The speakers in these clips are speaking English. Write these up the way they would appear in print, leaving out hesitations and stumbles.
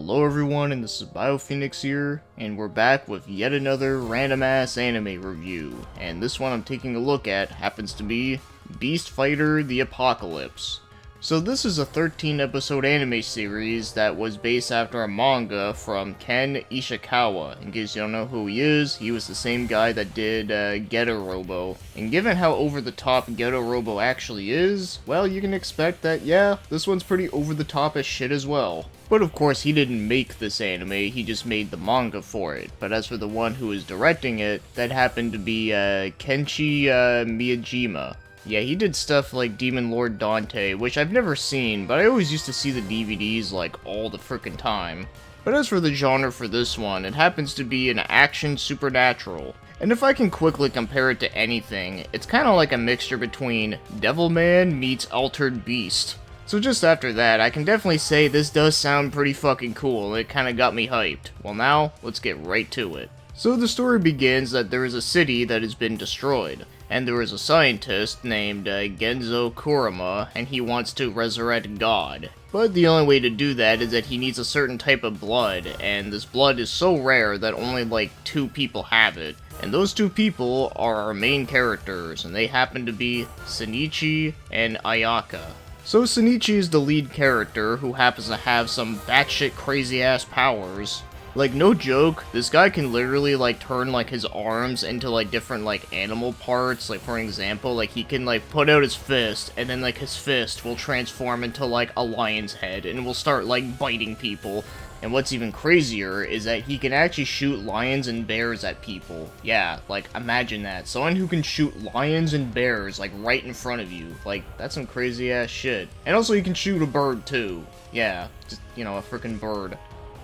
Hello everyone, and this is BioPhoenix here, and we're back with yet another random ass anime review. And this one I'm taking a look at happens to be Beast Fighter: The Apocalypse. So this is a 13 episode anime series that was based after a manga from Ken Ishikawa. In case you don't know who he is, he was the same guy that did Getter Robo. And given how over the top Getter Robo actually is, well, you can expect that, yeah, this one's pretty over the top as shit as well. But of course, he didn't make this anime, he just made the manga for it. But as for the one who is directing it, that happened to be Kenshi Miyajima. Yeah, he did stuff like Demon Lord Dante, which I've never seen, but I always used to see the DVDs like all the frickin' time. But as for the genre for this one, it happens to be an action supernatural. And if I can quickly compare it to anything, it's kinda like a mixture between Devilman meets Altered Beast. So just after that, I can definitely say this does sound pretty fucking cool, and it kinda got me hyped. Well now, let's get right to it. So the story begins that there is a city that has been destroyed, and there is a scientist named Genzo Kurama, and he wants to resurrect God. But the only way to do that is that he needs a certain type of blood, and this blood is so rare that only like 2 people have it. And those 2 people are our main characters, and they happen to be Shinichi and Ayaka. So Shinichi is the lead character, who happens to have some batshit crazy ass powers. Like, no joke, this guy can literally, like, turn, like, his arms into, like, different, like, animal parts. Like, for example, like, he can, like, put out his fist, and then, like, his fist will transform into, like, a lion's head, and will start, like, biting people. And what's even crazier is that he can actually shoot lions and bears at people. Yeah, like, imagine that. Someone who can shoot lions and bears, like, right in front of you. Like, that's some crazy-ass shit. And also, he can shoot a bird, too. Yeah, just, you know, a frickin' bird.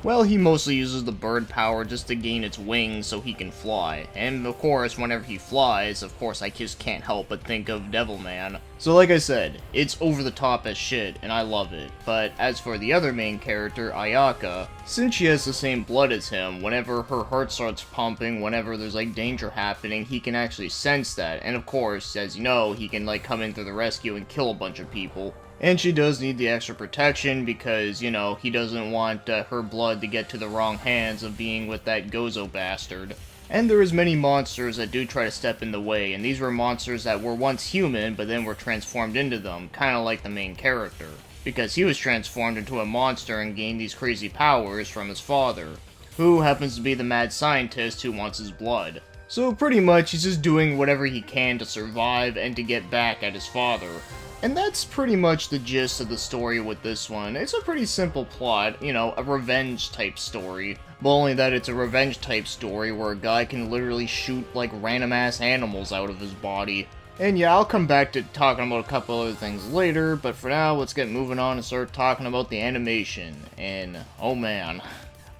Well, he mostly uses the bird power just to gain its wings so he can fly. And of course, whenever he flies, of course I just can't help but think of Devilman. So like I said, it's over the top as shit, and I love it. But as for the other main character, Ayaka, since she has the same blood as him, whenever her heart starts pumping, whenever there's like danger happening, he can actually sense that. And of course, as you know, he can like come in through the rescue and kill a bunch of people. And she does need the extra protection because, you know, he doesn't want her blood to get to the wrong hands of being with that Gozo bastard. And there is many monsters that do try to step in the way, and these were monsters that were once human, but then were transformed into them, kinda like the main character. Because he was transformed into a monster and gained these crazy powers from his father, who happens to be the mad scientist who wants his blood. So pretty much, he's just doing whatever he can to survive and to get back at his father. And that's pretty much the gist of the story with this one. It's a pretty simple plot, you know, a revenge type story. But only that it's a revenge type story where a guy can literally shoot like random ass animals out of his body. And yeah, I'll come back to talking about a couple other things later, but for now, let's get moving on and start talking about the animation. And, oh man,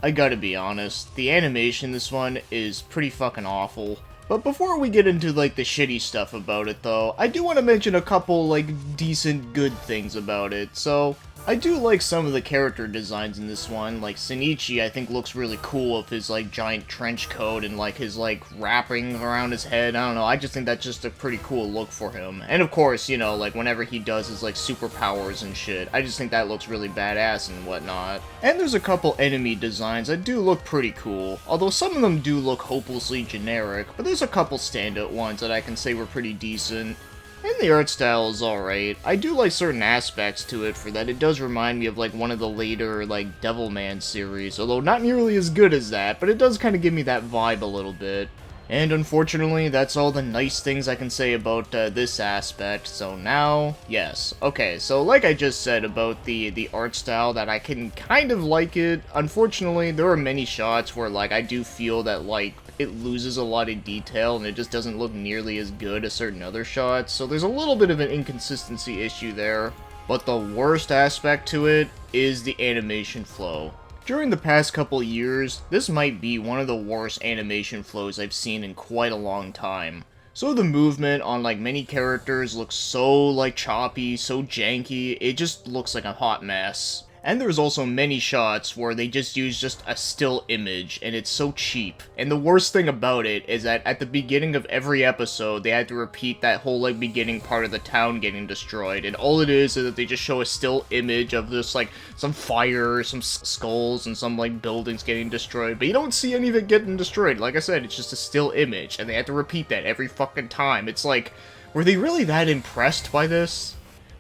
I gotta be honest, the animation in this one is pretty fucking awful. But before we get into, like, the shitty stuff about it, though, I do want to mention a couple, like, decent good things about it. So, I do like some of the character designs in this one. Like, Shinichi, I think, looks really cool with his, like, giant trench coat and, like, his, like, wrapping around his head. I don't know, I just think that's just a pretty cool look for him. And, of course, you know, like, whenever he does his, like, superpowers and shit, I just think that looks really badass and whatnot. And there's a couple enemy designs that do look pretty cool, although some of them do look hopelessly generic, but there's a couple standout ones that I can say were pretty decent. And the art style is alright. I do like certain aspects to it for that. It does remind me of like one of the later like Devilman series, although not nearly as good as that, but it does kind of give me that vibe a little bit. And unfortunately, that's all the nice things I can say about this aspect, so now, yes. Okay, so like I just said about the art style, that I can kind of like it. Unfortunately, there are many shots where like I do feel that like it loses a lot of detail and it just doesn't look nearly as good as certain other shots, so there's a little bit of an inconsistency issue there. But the worst aspect to it is the animation flow. During the past couple years, this might be one of the worst animation flows I've seen in quite a long time. So the movement on like many characters looks so like choppy, so janky, it just looks like a hot mess. And there's also many shots where they just use just a still image, and it's so cheap. And the worst thing about it is that at the beginning of every episode, they had to repeat that whole, like, beginning part of the town getting destroyed. And all it is that they just show a still image of this, like, some fire, some skulls, and some, like, buildings getting destroyed. But you don't see any of it getting destroyed. Like I said, it's just a still image, and they had to repeat that every fucking time. It's like, were they really that impressed by this?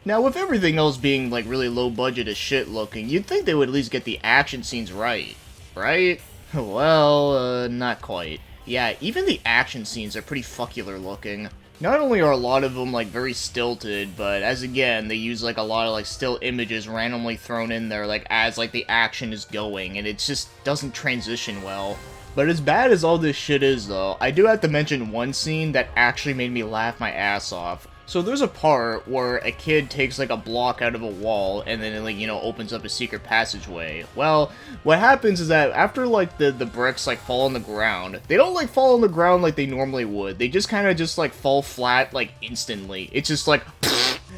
Now, with everything else being, like, really low budget as shit looking, you'd think they would at least get the action scenes right. Right? Well, not quite. Yeah, even the action scenes are pretty fuckular looking. Not only are a lot of them, like, very stilted, but as again, they use, like, a lot of, like, still images randomly thrown in there, like, as, like, the action is going, and it just doesn't transition well. But as bad as all this shit is, though, I do have to mention one scene that actually made me laugh my ass off. So there's a part where a kid takes, like, a block out of a wall, and then it, like, you know, opens up a secret passageway. Well, what happens is that after, like, the bricks, like, fall on the ground, they don't, like, fall on the ground like they normally would. They just kind of just, like, fall flat, like, instantly. It's just like,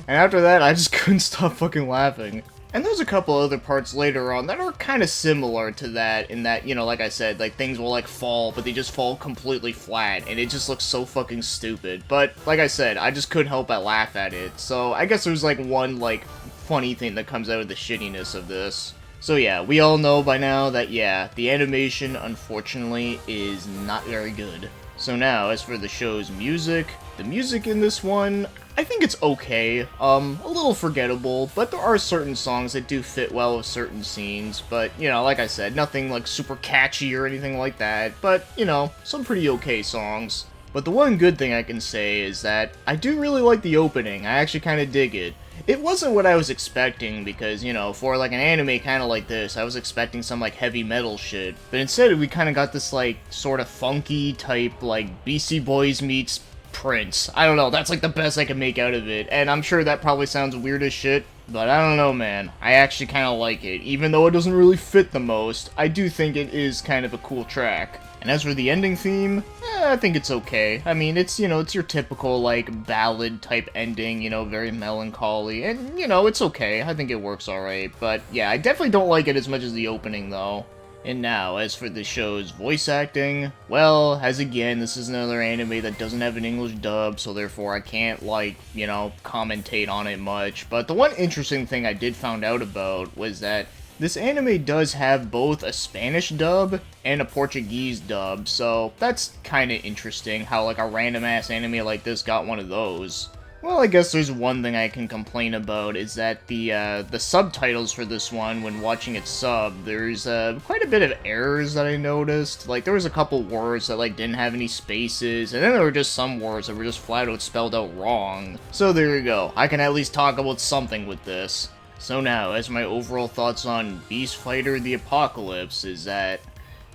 and after that, I just couldn't stop fucking laughing. And there's a couple other parts later on that are kind of similar to that, in that, you know, like I said, like, things will, like, fall, but they just fall completely flat, and it just looks so fucking stupid. But, like I said, I just couldn't help but laugh at it, so I guess there's, like, one, like, funny thing that comes out of the shittiness of this. So yeah, we all know by now that, yeah, the animation, unfortunately, is not very good. So now, as for the show's music, the music in this one, I think it's okay, a little forgettable, but there are certain songs that do fit well with certain scenes, but, you know, like I said, nothing, like, super catchy or anything like that, but, you know, some pretty okay songs. But the one good thing I can say is that I do really like the opening. I actually kind of dig it. It wasn't what I was expecting because, you know, for like an anime kind of like this, I was expecting some like heavy metal shit. But instead we kind of got this like sort of funky type like BC Boys meets Prince. I don't know, that's like the best I can make out of it. And I'm sure that probably sounds weird as shit, but I don't know, man. I actually kind of like it. Even though it doesn't really fit the most, I do think it is kind of a cool track. And as for the ending theme, I think it's okay. I mean, it's, you know, it's your typical, like, ballad-type ending, you know, very melancholy, and, you know, it's okay. I think it works alright, but, yeah, I definitely don't like it as much as the opening, though. And now, as for the show's voice acting, well, as again, this is another anime that doesn't have an English dub, so therefore I can't, like, you know, commentate on it much. But the one interesting thing I did find out about was that this anime does have both a Spanish dub and a Portuguese dub, so that's kinda interesting how like a random ass anime like this got one of those. Well, I guess there's one thing I can complain about is that the subtitles for this one, when watching it sub, there's quite a bit of errors that I noticed. Like, there was a couple words that like didn't have any spaces, and then there were just some words that were just flat out spelled out wrong. So there you go, I can at least talk about something with this. So now, as my overall thoughts on Beast Fighter the Apocalypse is that,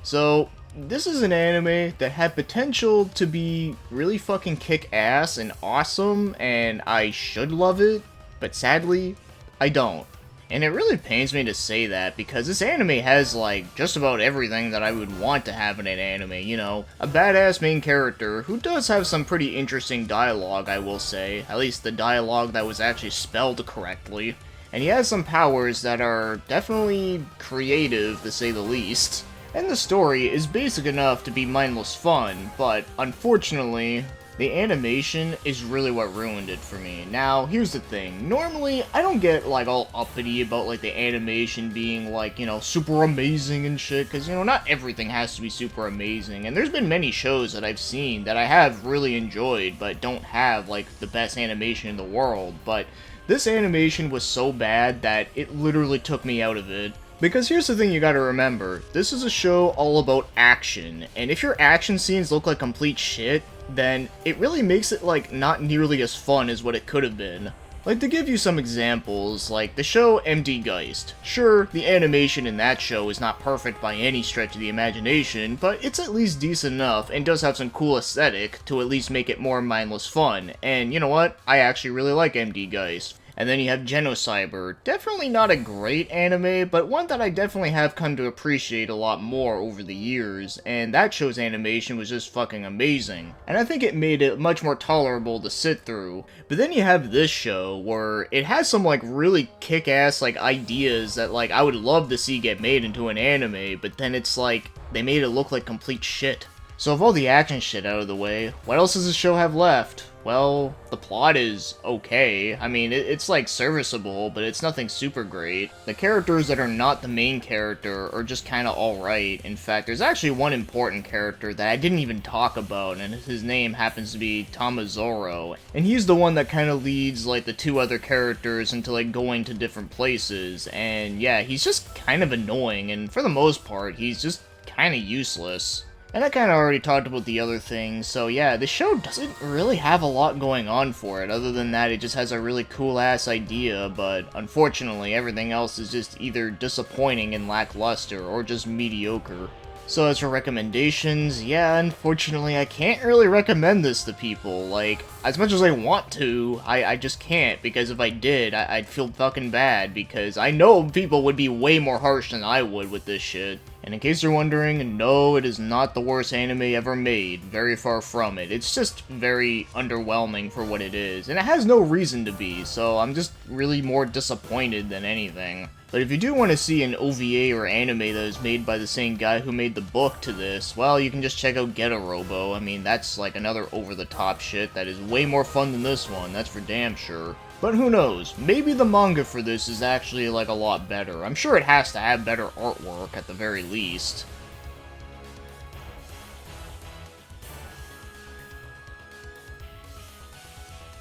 so, this is an anime that had potential to be really fucking kick-ass and awesome, and I should love it, but sadly, I don't. And it really pains me to say that, because this anime has, like, just about everything that I would want to have in an anime, you know? A badass main character, who does have some pretty interesting dialogue, I will say, at least the dialogue that was actually spelled correctly. And he has some powers that are definitely creative, to say the least. And the story is basic enough to be mindless fun, but unfortunately, the animation is really what ruined it for me. Now, here's the thing. Normally, I don't get, like, all uppity about, like, the animation being, like, you know, super amazing and shit, because, you know, not everything has to be super amazing. And there's been many shows that I've seen that I have really enjoyed, but don't have, like, the best animation in the world, but this animation was so bad that it literally took me out of it. Because here's the thing you gotta remember, this is a show all about action, and if your action scenes look like complete shit, then it really makes it, like, not nearly as fun as what it could have been. Like, to give you some examples, like the show MD Geist. Sure, the animation in that show is not perfect by any stretch of the imagination, but it's at least decent enough and does have some cool aesthetic to at least make it more mindless fun. And you know what? I actually really like MD Geist. And then you have Genocyber. Definitely not a great anime, but one that I definitely have come to appreciate a lot more over the years, and that show's animation was just fucking amazing. And I think it made it much more tolerable to sit through. But then you have this show, where it has some, like, really kick-ass, like, ideas that, like, I would love to see get made into an anime, but then it's like, they made it look like complete shit. So with all the action shit out of the way, what else does this show have left? Well, the plot is okay. I mean, it's like serviceable, but it's nothing super great. The characters that are not the main character are just kinda alright. In fact, there's actually one important character that I didn't even talk about, and his name happens to be Tamazoro. And he's the one that kinda leads, like, the two other characters into, like, going to different places. And yeah, he's just kind of annoying, and for the most part, he's just kinda useless. And I kind of already talked about the other things, so yeah, the show doesn't really have a lot going on for it. Other than that, it just has a really cool-ass idea, but unfortunately, everything else is just either disappointing and lackluster, or just mediocre. So as for recommendations, yeah, unfortunately, I can't really recommend this to people. Like, as much as I want to, I just can't, because if I did, I'd feel fucking bad, because I know people would be way more harsh than I would with this shit. And in case you're wondering, no, it is not the worst anime ever made. Very far from it. It's just very underwhelming for what it is. And it has no reason to be, so I'm just really more disappointed than anything. But if you do want to see an OVA or anime that is made by the same guy who made the book to this, well, you can just check out Robo. I mean, that's like another over-the-top shit that is way more fun than this one, that's for damn sure. But who knows, maybe the manga for this is actually like a lot better. I'm sure it has to have better artwork at the very least.